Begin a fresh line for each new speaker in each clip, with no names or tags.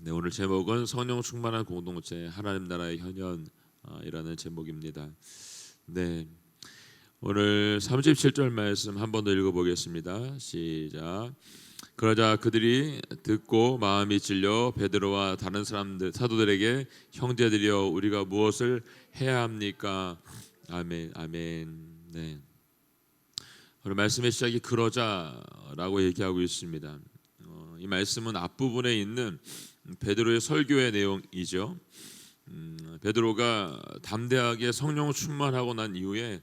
네, 오늘 제목은 성령 충만한 공동체 하나님 나라의 현현이라는 제목입니다. 네, 오늘 37절 말씀 한 번 더 읽어보겠습니다. 시작. 그러자 그들이 듣고 마음이 찔려 베드로와 다른 사도들에게 형제들이여 우리가 무엇을 해야 합니까? 아멘, 아멘. 네, 오늘 말씀의 시작이 그러자라고 얘기하고 있습니다. 이 말씀은 앞부분에 있는 베드로의 설교의 내용이죠. 베드로가 담대하게 성령 충만하고 난 이후에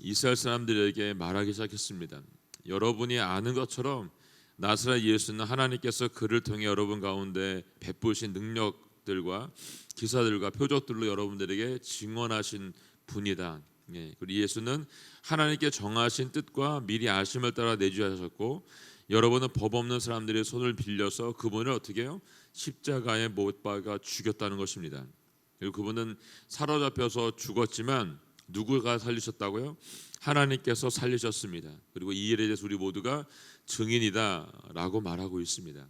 이스라엘 사람들에게 말하기 시작했습니다. 여러분이 아는 것처럼 나사렛 예수는 하나님께서 그를 통해 여러분 가운데 베푸신 능력들과 기사들과 표적들로 여러분들에게 증언하신 분이다. 그리고 예수는 하나님께 정하신 뜻과 미리 아심을 따라 내주하셨고 여러분은 법 없는 사람들의 손을 빌려서 그분을 어떻게 해요? 십자가에 못 박아 죽였다는 것입니다. 그리고 그분은 사로잡혀서 죽었지만 누구가 살리셨다고요? 하나님께서 살리셨습니다. 그리고 이 일에 대해서 우리 모두가 증인이다라고 말하고 있습니다.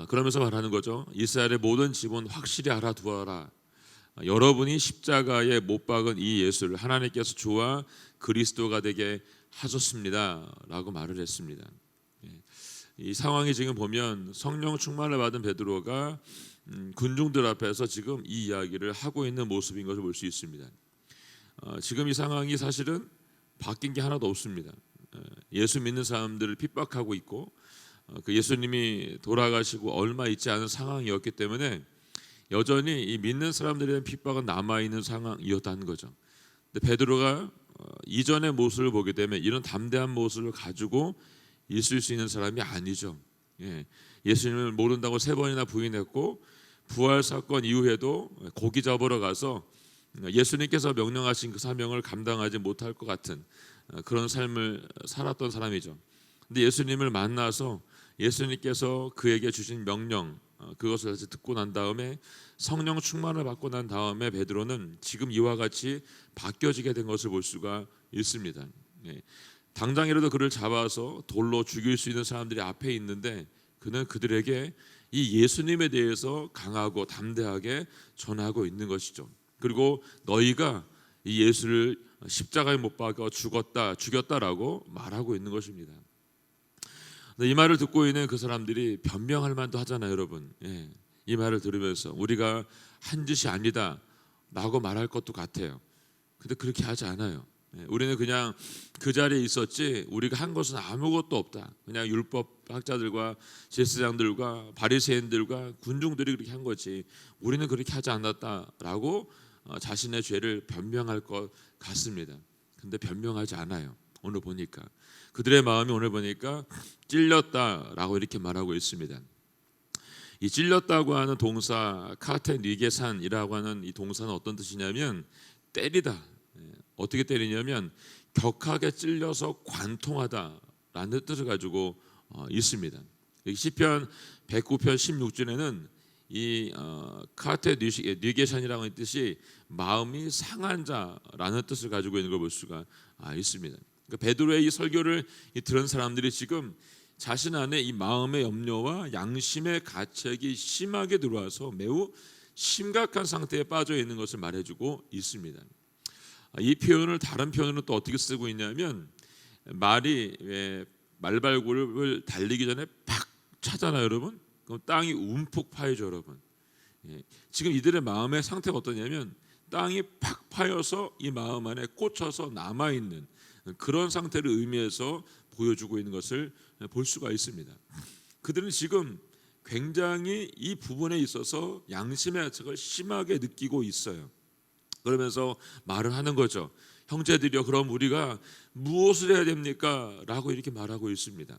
그러면서 말하는 거죠. 이스라엘의 모든 집은 확실히 알아두어라. 여러분이 십자가에 못 박은 이 예수를 하나님께서 주와 그리스도가 되게 하셨습니다라고 말을 했습니다. 이 상황이 지금 보면 성령 충만을 받은 베드로가 군중들 앞에서 지금 이 이야기를 하고 있는 모습인 것을 볼 수 있습니다. 지금 이 상황이 사실은 바뀐 게 하나도 없습니다. 예수 믿는 사람들을 핍박하고 있고 그 예수님이 돌아가시고 얼마 있지 않은 상황이었기 때문에 여전히 이 믿는 사람들에 대한 핍박은 남아있는 상황이었다는 거죠. 근데 베드로가 이전의 모습을 보게 되면 이런 담대한 모습을 가지고 있을 수 있는 사람이 아니죠. 예수님을 모른다고 3번이나 부인했고 부활 사건 이후에도 고기 잡으러 가서 예수님께서 명령하신 그 사명을 감당하지 못할 것 같은 그런 삶을 살았던 사람이죠. 근데 예수님을 만나서 예수님께서 그에게 주신 명령 그것을 다시 듣고 난 다음에 성령 충만을 받고 난 다음에 베드로는 지금 이와 같이 바뀌어지게 된 것을 볼 수가 있습니다. 당장이라도 그를 잡아서 돌로 죽일 수 있는 사람들이 앞에 있는데 그는 그들에게 이 예수님에 대해서 강하고 담대하게 전하고 있는 것이죠. 그리고 너희가 이 예수를 십자가에 못 박아 죽였다라고 말하고 있는 것입니다. 이 말을 듣고 있는 그 사람들이 변명할 만도 하잖아요, 여러분. 이 말을 들으면서 우리가 한 짓이 아니다라고 말할 것도 같아요. 근데 그렇게 하지 않아요. 우리는 그냥 그 자리에 있었지 우리가 한 것은 아무것도 없다. 그냥 율법 학자들과 제사장들과 바리새인들과 군중들이 그렇게 한 거지 우리는 그렇게 하지 않았다라고 자신의 죄를 변명할 것 같습니다. 근데 변명하지 않아요. 오늘 보니까 그들의 마음이 오늘 보니까 찔렸다라고 이렇게 말하고 있습니다. 이 찔렸다고 하는 동사 카테니게산이라고 하는 이 동사는 어떤 뜻이냐면 때리다. 어떻게 때리냐면 격하게 찔려서 관통하다라는 뜻을 가지고 있습니다. 시편 109편 16절에는 이 카테니게산이라고 하는 뜻이 마음이 상한 자라는 뜻을 가지고 있는 걸 볼 수가 있습니다. 그러니까 베드로의 이 설교를 들은 사람들이 지금 자신 안에 이 마음의 염려와 양심의 가책이 심하게 들어와서 매우 심각한 상태에 빠져 있는 것을 말해주고 있습니다. 이 표현을 다른 표현으로 또 어떻게 쓰고 있냐면 말이 말발굽을 달리기 전에 팍 차잖아요, 여러분. 그럼 땅이 움푹 파이죠, 여러분. 지금 이들의 마음의 상태가 어떠냐면 땅이 팍 파여서 이 마음 안에 꽂혀서 남아 있는 그런 상태를 의미해서 보여주고 있는 것을 볼 수가 있습니다. 그들은 지금 굉장히 이 부분에 있어서 양심의 가책을 심하게 느끼고 있어요. 그러면서 말을 하는 거죠. 형제들이여 그럼 우리가 무엇을 해야 됩니까? 라고 이렇게 말하고 있습니다.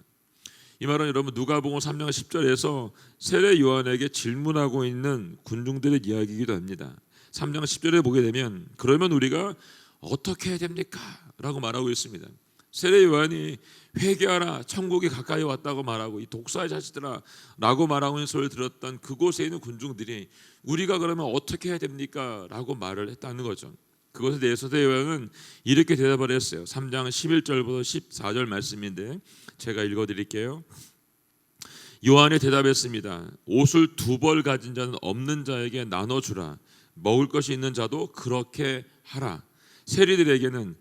이 말은 여러분 누가복음 3장 10절에서 세례 요한에게 질문하고 있는 군중들의 이야기이기도 합니다. 3장 10절에 보게 되면 그러면 우리가 어떻게 해야 됩니까? 라고 말하고 있습니다. 세례 요한이 회개하라 천국이 가까이 왔다고 말하고 이 독사의 자식들아 라고 말하고 있는 소리를 들었던 그곳에 있는 군중들이 우리가 그러면 어떻게 해야 됩니까? 라고 말을 했다는 거죠. 그것에 대해서 세례 요한은 이렇게 대답을 했어요. 3장 11절부터 14절 말씀인데 제가 읽어드릴게요. 요한이 대답했습니다. 옷을 2벌 가진 자는 없는 자에게 나눠주라. 먹을 것이 있는 자도 그렇게 하라. 세리들에게는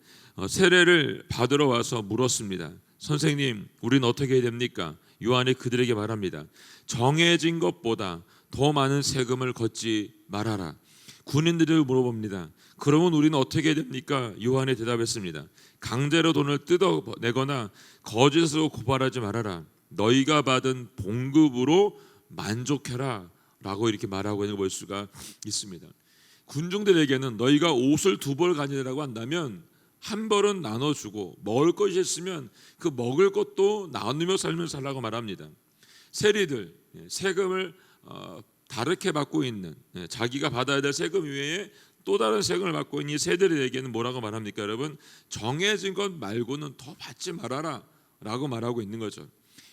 세례를 받으러 와서 물었습니다. 선생님, 우리는 어떻게 해야 됩니까? 요한이 그들에게 말합니다. 정해진 것보다 더 많은 세금을 걷지 말아라. 군인들을 물어봅니다. 그러면 우리는 어떻게 해야 됩니까? 요한이 대답했습니다. 강제로 돈을 뜯어내거나 거짓으로 고발하지 말아라. 너희가 받은 봉급으로 만족해라 라고 이렇게 말하고 있는 걸 볼 수가 있습니다. 군중들에게는 너희가 옷을 2벌 가지라고 한다면 한 벌은 나눠주고 먹을 것이 있으면 그 먹을 것도 나누며 살라고 말합니다. 세리들, 세금을 다르게 받고 있는, 자기가 받아야 될 세금 외에 또 다른 세금을 받고 있는 이 세리들에게는 뭐라고 말합니까? 여러분, 정해진 것 말고는 더 받지 말아라 라고 말하고 있는 거죠.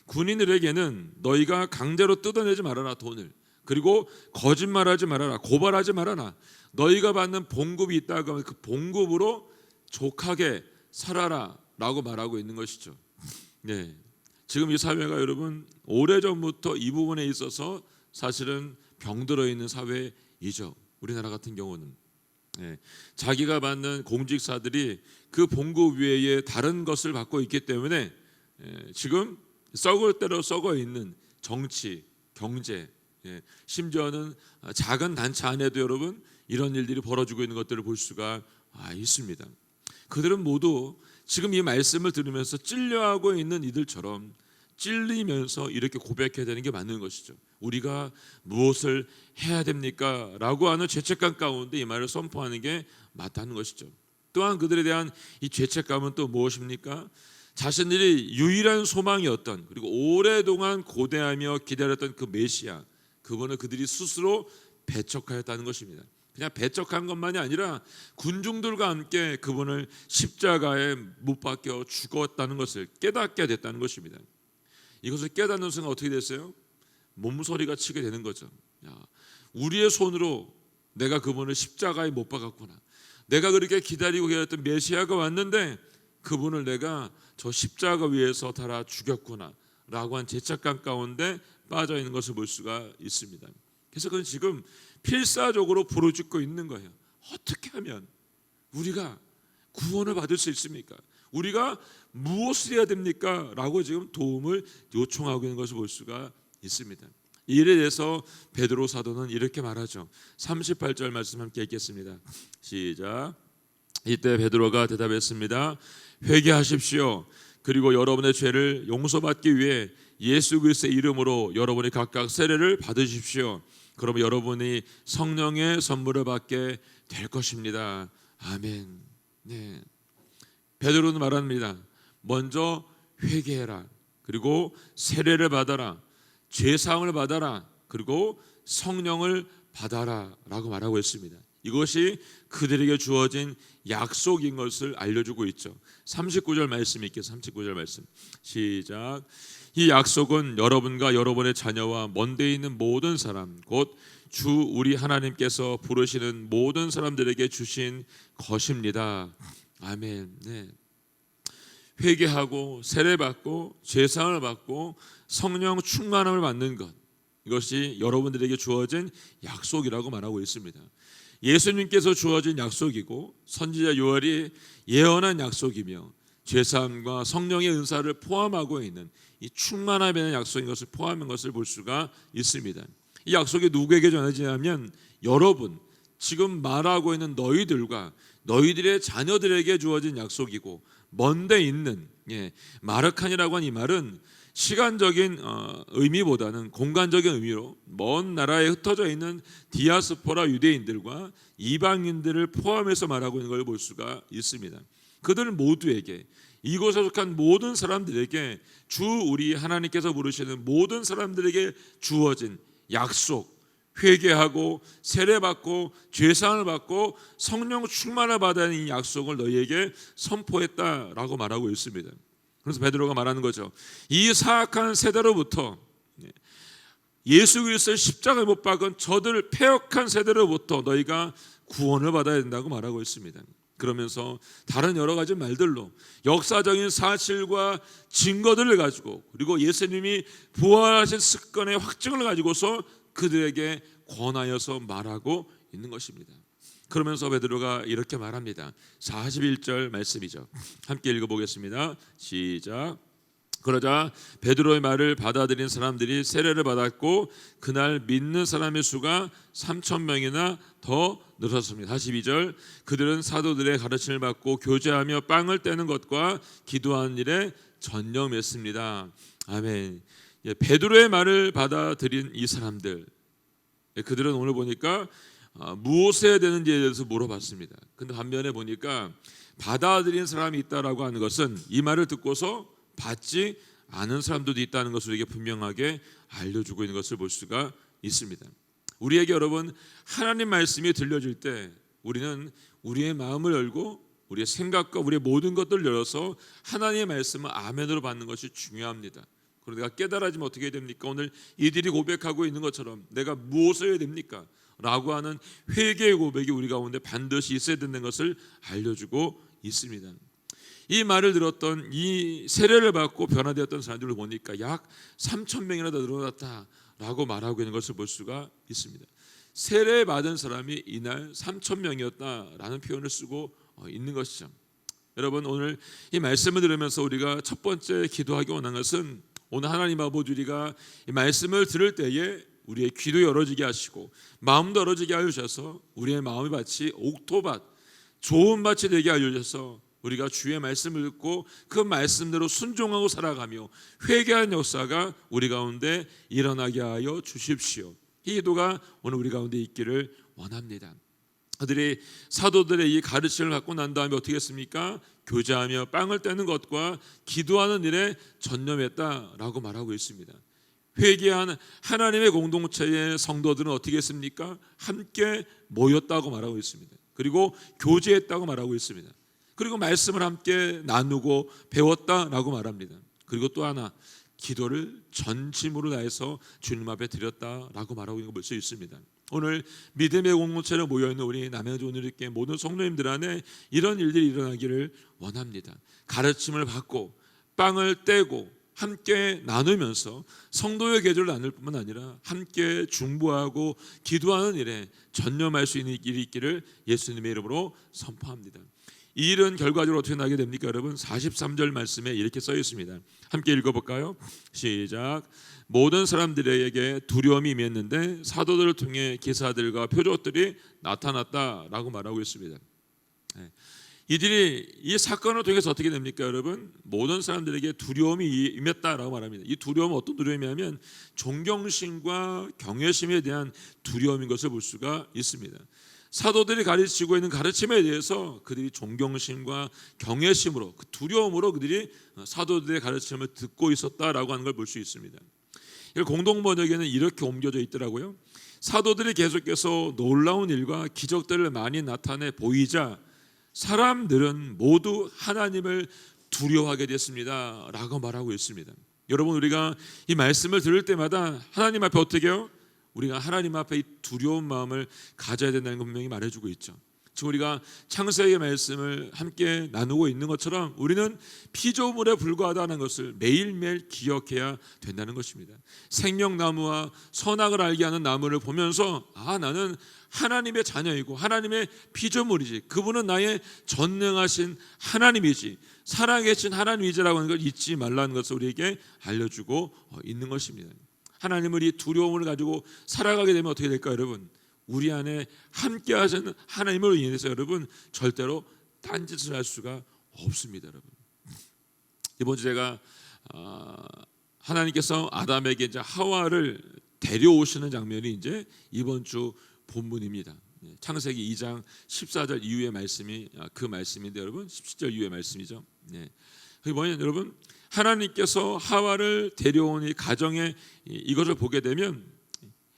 군인들에게는 너희가 강제로 뜯어내지 말아라, 돈을. 그리고 거짓말하지 말아라, 고발하지 말아라. 너희가 받는 봉급이 있다고 하면 그 봉급으로 족하게 살아라 라고 말하고 있는 것이죠. 네. 지금 이 사회가 여러분 오래전부터 이 부분에 있어서 사실은 병들어 있는 사회이죠. 우리나라 같은 경우는 자기가 받는 공직사들이 그 봉급 외에 다른 것을 받고 있기 때문에 지금 썩을 대로 썩어 있는 정치, 경제, 심지어는 작은 단체 안에도 여러분 이런 일들이 벌어지고 있는 것들을 볼 수가 있습니다. 그들은 모두 지금 이 말씀을 들으면서 찔려하고 있는 이들처럼 찔리면서 이렇게 고백해야 되는 게 맞는 것이죠. 우리가 무엇을 해야 됩니까? 라고 하는 죄책감 가운데 이 말을 선포하는 게 맞다는 것이죠. 또한 그들에 대한 이 죄책감은 또 무엇입니까? 자신들이 유일한 소망이었던, 그리고 오랫동안 고대하며 기다렸던 그 메시아, 그분을 그들이 스스로 배척하였다는 것입니다. 그냥 배척한 것만이 아니라 군중들과 함께 그분을 십자가에 못 박혀 죽었다는 것을 깨닫게 됐다는 것입니다. 이것을 깨닫는 순간 어떻게 됐어요? 몸소리가 치게 되는 거죠. 야, 우리의 손으로 내가 그분을 십자가에 못 박았구나. 내가 그렇게 기다리고 기다렸던 메시아가 왔는데 그분을 내가 저 십자가 위에서 달아 죽였구나 라고 한 죄책감 가운데 빠져 있는 것을 볼 수가 있습니다. 그래서 그는 지금 필사적으로 부르짖고 있는 거예요. 어떻게 하면 우리가 구원을 받을 수 있습니까? 우리가 무엇을 해야 됩니까? 라고 지금 도움을 요청하고 있는 것을 볼 수가 있습니다. 이 일에 대해서 베드로 사도는 이렇게 말하죠. 38절 말씀 함께 읽겠습니다. 시작. 이때 베드로가 대답했습니다. 회개하십시오. 그리고 여러분의 죄를 용서받기 위해 예수 그리스도의 이름으로 여러분이 각각 세례를 받으십시오. 그러면 여러분이 성령의 선물을 받게 될 것입니다. 아멘. 네. 베드로는 말합니다. 먼저 회개해라. 그리고 세례를 받아라. 죄사함을 받아라. 그리고 성령을 받아라 라고 말하고 있습니다. 이것이 그들에게 주어진 약속인 것을 알려주고 있죠. 39절 말씀 읽겠습니다. 39절 말씀 시작. 이 약속은 여러분과 여러분의 자녀와 먼데 있는 모든 사람 곧 주 우리 하나님께서 부르시는 모든 사람들에게 주신 것입니다. 아멘. 네. 회개하고 세례받고 죄사함을 받고 성령 충만함을 받는 것, 이것이 여러분들에게 주어진 약속이라고 말하고 있습니다. 예수님께서 주어진 약속이고 선지자 요엘이 예언한 약속이며 죄사함과 성령의 은사를 포함하고 있는 이 충만함에 대한 약속인 것을 포함한 것을 볼 수가 있습니다. 이 약속이 누구에게 전해지냐면 여러분, 지금 말하고 있는 너희들과 너희들의 자녀들에게 주어진 약속이고 먼데 있는 마르칸이라고 하는 이 말은 시간적인 의미보다는 공간적인 의미로 먼 나라에 흩어져 있는 디아스포라 유대인들과 이방인들을 포함해서 말하고 있는 걸 볼 수가 있습니다. 그들 모두에게, 이곳에 속한 모든 사람들에게, 주 우리 하나님께서 부르시는 모든 사람들에게 주어진 약속, 회개하고 세례받고 죄사함을 받고 성령 충만을 받아야 하는 이 약속을 너희에게 선포했다라고 말하고 있습니다. 그래서 베드로가 말하는 거죠. 이 사악한 세대로부터, 예수 그리스도의 십자가에 못 박은 저들 패역한 세대로부터 너희가 구원을 받아야 된다고 말하고 있습니다. 그러면서 다른 여러 가지 말들로 역사적인 사실과 증거들을 가지고 그리고 예수님이 부활하신 습관의 확증을 가지고서 그들에게 권하여서 말하고 있는 것입니다. 그러면서 베드로가 이렇게 말합니다. 41절 말씀이죠. 함께 읽어보겠습니다. 시작. 그러자 베드로의 말을 받아들인 사람들이 세례를 받았고 그날 믿는 사람의 수가 3,000명이나 더 늘었습니다. 42절. 그들은 사도들의 가르침을 받고 교제하며 빵을 떼는 것과 기도하는 일에 전념했습니다. 아멘. 베드로의 말을 받아들인 이 사람들, 그들은 오늘 보니까 무엇을 해야 되는지에 대해서 물어봤습니다. 근데 반면에 보니까 받아들인 사람이 있다라고 하는 것은 이 말을 듣고서 받지 않은 사람들도 있다는 것을 우리에게 분명하게 알려주고 있는 것을 볼 수가 있습니다. 우리에게 여러분 하나님 말씀이 들려질 때 우리는 우리의 마음을 열고 우리의 생각과 우리의 모든 것들을 열어서 하나님의 말씀을 아멘으로 받는 것이 중요합니다. 그런데 내가 깨달아지면 어떻게 해야 됩니까? 오늘 이들이 고백하고 있는 것처럼 내가 무엇을 해야 됩니까? 라고 하는 회개의 고백이 우리 가운데 반드시 있어야 된다는 것을 알려주고 있습니다. 이 말을 들었던 이 세례를 받고 변화되었던 사람들을 보니까 약 3,000명이나 더 늘어났다라고 말하고 있는 것을 볼 수가 있습니다. 세례 받은 사람이 이날 3,000명이었다라는 표현을 쓰고 있는 것이죠. 여러분 오늘 이 말씀을 들으면서 우리가 첫 번째 기도하기 원하는 것은 오늘 하나님 아버지 우리가 이 말씀을 들을 때에 우리의 귀도 열어지게 하시고 마음도 열어지게 하여 주셔서 우리의 마음의 밭이 옥토밭 좋은 밭이 되게 하여 주셔서 우리가 주의 말씀을 듣고 그 말씀대로 순종하고 살아가며 회개하는 역사가 우리 가운데 일어나게 하여 주십시오. 이 기도가 오늘 우리 가운데 있기를 원합니다. 그들이 사도들의 이 가르침을 갖고 난 다음에 어떻게 했습니까? 교제하며 빵을 떼는 것과 기도하는 일에 전념했다라고 말하고 있습니다. 회개한 하나님의 공동체의 성도들은 어떻게 했습니까? 함께 모였다고 말하고 있습니다. 그리고 교제했다고 말하고 있습니다. 그리고 말씀을 함께 나누고 배웠다라고 말합니다. 그리고 또 하나 기도를 전심으로 다해서 주님 앞에 드렸다라고 말하고 있는 걸 볼 수 있습니다. 오늘 믿음의 공동체로 모여있는 우리 남양주원의교회 모든 성도님들 안에 이런 일들이 일어나기를 원합니다. 가르침을 받고 빵을 떼고 함께 나누면서 성도의 계절을 나눌 뿐만 아니라 함께 중보하고 기도하는 일에 전념할 수 있는 일이 있기를 예수님의 이름으로 선포합니다. 이 일은 결과적으로 어떻게 나게 됩니까? 여러분 43절 말씀에 이렇게 써 있습니다. 함께 읽어볼까요? 시작. 모든 사람들에게 두려움이 임했는데 사도들을 통해 기사들과 표적들이 나타났다라고 말하고 있습니다. 이들이 이 사건을 통해서 어떻게 됩니까? 여러분 모든 사람들에게 두려움이 임했다라고 말합니다. 이 두려움은 어떤 두려움이냐면 존경심과 경외심에 대한 두려움인 것을 볼 수가 있습니다. 사도들이 가르치고 있는 가르침에 대해서 그들이 존경심과 경외심으로 그 두려움으로 그들이 사도들의 가르침을 듣고 있었다라고 하는 걸 볼 수 있습니다. 공동 번역에는 이렇게 옮겨져 있더라고요. 사도들이 계속해서 놀라운 일과 기적들을 많이 나타내 보이자 사람들은 모두 하나님을 두려워하게 됐습니다 라고 말하고 있습니다. 여러분 우리가 이 말씀을 들을 때마다 하나님 앞에 어떻게 해요? 우리가 하나님 앞에 이 두려운 마음을 가져야 된다는 걸 분명히 말해주고 있죠. 지금 우리가 창세기의 말씀을 함께 나누고 있는 것처럼 우리는 피조물에 불과하다는 것을 매일매일 기억해야 된다는 것입니다. 생명나무와 선악을 알게 하는 나무를 보면서 나는 하나님의 자녀이고 하나님의 피조물이지, 그분은 나의 전능하신 하나님이지, 살아계신 하나님이지라고 하는 걸 잊지 말라는 것을 우리에게 알려주고 있는 것입니다. 하나님을 이 두려움을 가지고 살아가게 되면 어떻게 될까요, 여러분? 우리 안에 함께 하시는 하나님으로 인해서 여러분 절대로 딴짓을 할 수가 없습니다, 여러분. 이번 주 제가 하나님께서 아담에게 이제 하와를 데려오시는 장면이 이제 이번 주 본문입니다. 창세기 2장 14절 이후의 말씀이 그 말씀인데 여러분 17절 이후의 말씀이죠. 그게 뭐냐면 여러분 하나님께서 하와를 데려온 이 가정에 이것을 보게 되면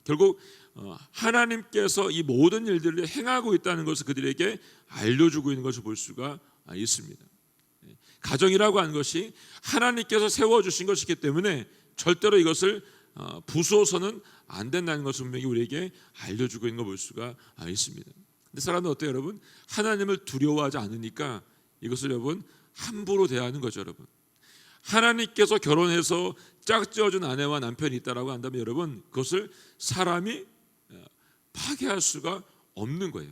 결국 하나님께서 이 모든 일들을 행하고 있다는 것을 그들에게 알려주고 있는 것을 볼 수가 있습니다. 가정이라고 하는 것이 하나님께서 세워주신 것이기 때문에 절대로 이것을 부수어서는 안 된다는 것을 분명히 우리에게 알려주고 있는 걸 볼 수가 있습니다. 근데 사람은 어때요, 여러분? 하나님을 두려워하지 않으니까 이것을 여러분 함부로 대하는 거죠, 여러분. 하나님께서 결혼해서 짝지어준 아내와 남편이 있다라고 한다면 여러분 그것을 사람이 파괴할 수가 없는 거예요.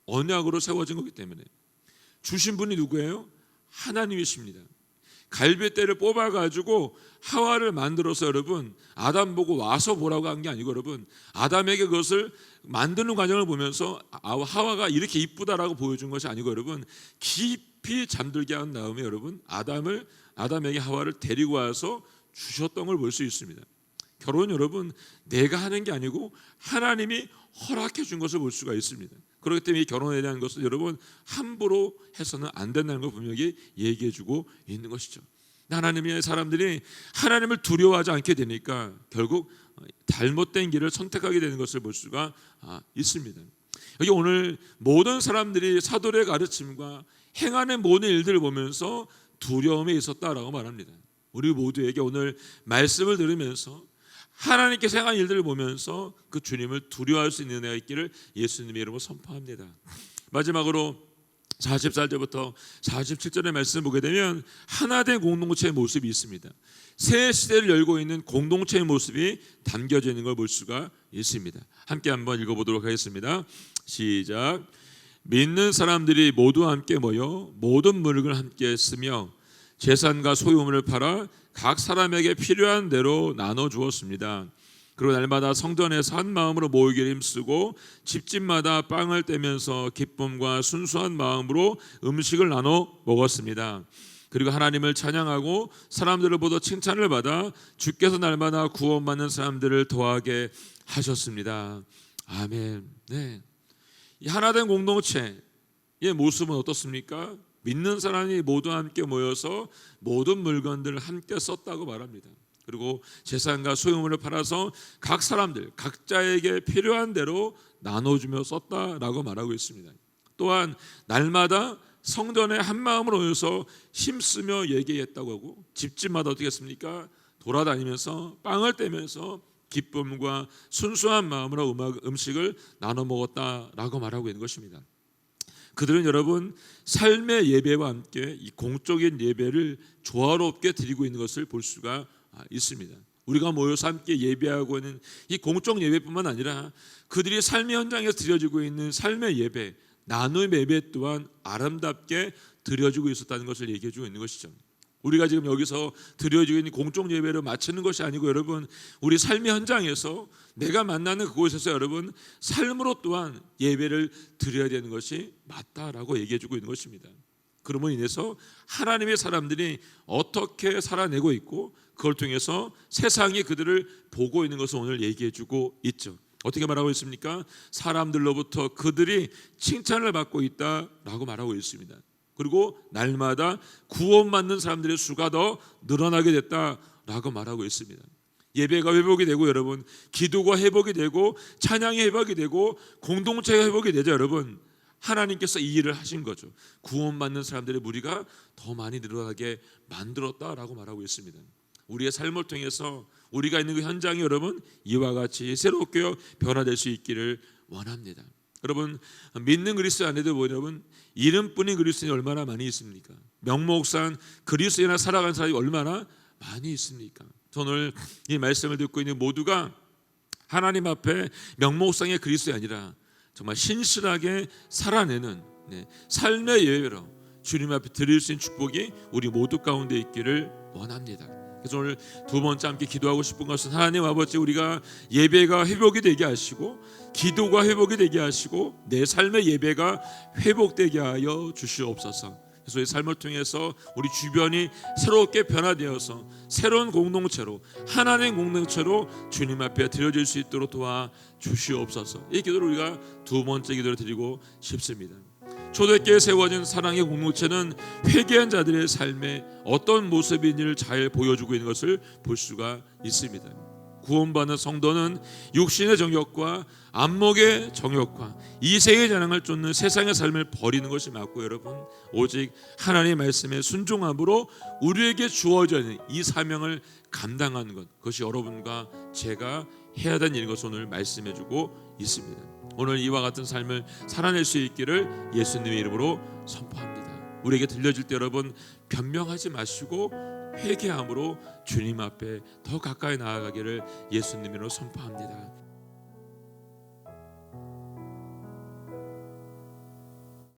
언약으로 세워진 거기 때문에. 주신 분이 누구예요? 하나님이십니다. 갈빗대를 뽑아가지고 하와를 만들어서 여러분 아담 보고 와서 보라고 한 게 아니고 여러분 아담에게 그것을 만드는 과정을 보면서 하와가 이렇게 이쁘다라고 보여준 것이 아니고 여러분 깊이 잠들게 한 다음에 여러분 아담에게 하와를 데리고 와서 주셨던 걸 볼 수 있습니다. 결혼 여러분 내가 하는 게 아니고 하나님이 허락해 준 것을 볼 수가 있습니다. 그렇기 때문에 이 결혼에 대한 것을 여러분 함부로 해서는 안 된다는 걸 분명히 얘기해 주고 있는 것이죠. 하나님의 사람들이 하나님을 두려워하지 않게 되니까 결국 잘못된 길을 선택하게 되는 것을 볼 수가 있습니다. 여기 오늘 모든 사람들이 사도의 가르침과 행하는 모든 일들을 보면서 두려움에 있었다라고 말합니다. 우리 모두에게 오늘 말씀을 들으면서 하나님께서 행한 일들을 보면서 그 주님을 두려워할 수 있는 은혜가 있기를 예수님의 이름으로 선포합니다. 마지막으로 44절부터 47절의 말씀을 보게 되면 하나된 공동체의 모습이 있습니다. 새 시대를 열고 있는 공동체의 모습이 담겨져 있는 걸 볼 수가 있습니다. 함께 한번 읽어보도록 하겠습니다. 시작. 믿는 사람들이 모두 함께 모여 모든 물건을 함께 쓰며 재산과 소유물을 팔아 각 사람에게 필요한 대로 나눠 주었습니다. 그리고 날마다 성전에서 한 마음으로 모이기를 힘쓰고 집집마다 빵을 떼면서 기쁨과 순수한 마음으로 음식을 나눠 먹었습니다. 그리고 하나님을 찬양하고 사람들로부터 칭찬을 받아 주께서 날마다 구원받는 사람들을 더하게 하셨습니다. 아멘. 네. 이 하나된 공동체의 모습은 어떻습니까? 믿는 사람이 모두 함께 모여서 모든 물건들을 함께 썼다고 말합니다. 그리고 재산과 소유물을 팔아서 각 사람들 각자에게 필요한 대로 나눠주며 썼다라고 말하고 있습니다. 또한 날마다 성전에 한 마음으로 모여서 힘쓰며 얘기했다고 하고 집집마다 어떻게 했습니까? 돌아다니면서 빵을 떼면서 기쁨과 순수한 마음으로 음식을 나눠 먹었다라고 말하고 있는 것입니다. 그들은 여러분 삶의 예배와 함께 이 공적인 예배를 조화롭게 드리고 있는 것을 볼 수가 있습니다. 우리가 모여서 함께 예배하고 있는 이 공적 예배뿐만 아니라 그들이 삶의 현장에서 드려지고 있는 삶의 예배, 나눔의 예배 또한 아름답게 드려지고 있었다는 것을 얘기해 주고 있는 것이죠. 우리가 지금 여기서 드려지고 있는 공적 예배를 마치는 것이 아니고 여러분 우리 삶의 현장에서 내가 만나는 그곳에서 여러분 삶으로 또한 예배를 드려야 되는 것이 맞다라고 얘기해 주고 있는 것입니다. 그러므로 인해서 하나님의 사람들이 어떻게 살아내고 있고 그걸 통해서 세상이 그들을 보고 있는 것을 오늘 얘기해 주고 있죠. 어떻게 말하고 있습니까? 사람들로부터 그들이 칭찬을 받고 있다라고 말하고 있습니다. 그리고 날마다 구원받는 사람들의 수가 더 늘어나게 됐다라고 말하고 있습니다. 예배가 회복이 되고 여러분 기도가 회복이 되고 찬양이 회복이 되고 공동체가 회복이 되죠. 여러분 하나님께서 이 일을 하신 거죠. 구원받는 사람들의 무리가 더 많이 늘어나게 만들었다라고 말하고 있습니다. 우리의 삶을 통해서 우리가 있는 그 현장이 여러분 이와 같이 새롭게 변화될 수 있기를 원합니다. 여러분 믿는 그리스도 안에도 여러분 이름뿐인 그리스도인이 얼마나 많이 있습니까? 명목상 그리스도인이나 살아가는 사람이 얼마나 많이 있습니까? 오늘 이 말씀을 듣고 있는 모두가 하나님 앞에 명목상의 그리스도인이 아니라 정말 신실하게 살아내는 삶의 예배로 주님 앞에 드릴 수 있는 축복이 우리 모두 가운데 있기를 원합니다. 그래서 오늘 두 번째 함께 기도하고 싶은 것은 하나님 아버지 우리가 예배가 회복이 되게 하시고 기도가 회복이 되게 하시고 내 삶의 예배가 회복되게 하여 주시옵소서. 그래서 이 삶을 통해서 우리 주변이 새롭게 변화되어서 새로운 공동체로 하나님 공동체로 주님 앞에 드려질 수 있도록 도와 주시옵소서. 이 기도를 우리가 두 번째 기도를 드리고 싶습니다. 초대교회에 세워진 사랑의 공동체는 회개한 자들의 삶에 어떤 모습인지를 잘 보여주고 있는 것을 볼 수가 있습니다. 구원받는 성도는 육신의 정욕과 안목의 정욕과 이 세의 자랑을 쫓는 세상의 삶을 버리는 것이 맞고, 여러분 오직 하나님의 말씀에 순종함으로 우리에게 주어져 있는 이 사명을 감당하는 것, 그것이 여러분과 제가 해야 되는 일인 것을 오늘 말씀해주고 있습니다. 오늘 이와 같은 삶을 살아낼 수 있기를 예수님의 이름으로 선포합니다. 우리에게 들려질 때 여러분 변명하지 마시고 회개함으로 주님 앞에 더 가까이 나아가기를 예수님으로 선포합니다.